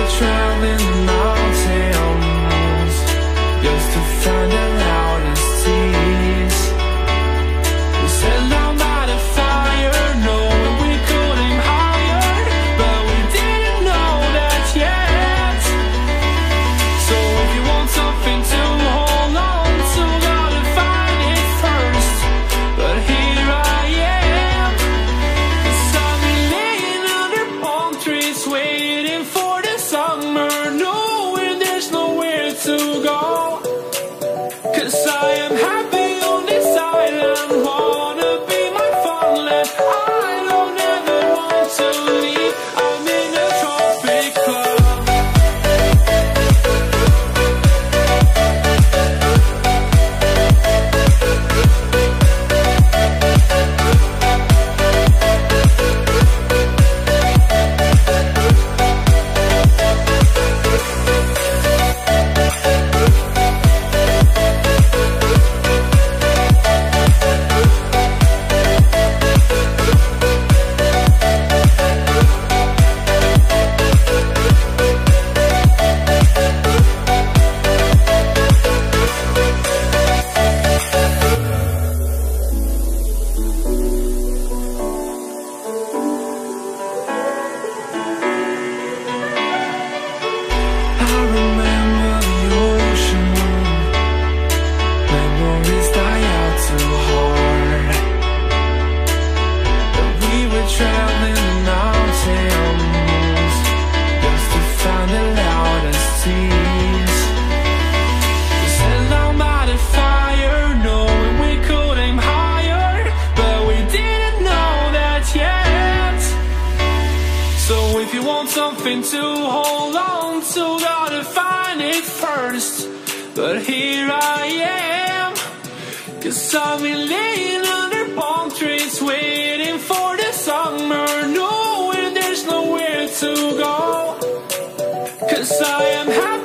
were traveling the mountains just to find the loudest tears. We sat down by the fire, knowing we could aim higher, but we didn't know that yet. So if you want something to hold on to, gotta find it first. But here I am, 'cause I've been laying under palm trees, waiting for the summer, knowing there's nowhere to go. 'Cause I am happy on this island, wanna be my farmland. I don't ever want to leave, I'm in a tropic club. I remember the ocean, memories die out too hard. But we were traveling the mountains just to find the loudest tears. We sat down by the fire, knowing we could aim higher, but we didn't know that yet. So if you want something to hold on to, gotta find it first. But here I am, 'cause I've been laying under palm trees, waiting for the summer, knowing there's nowhere to go. 'Cause I am happy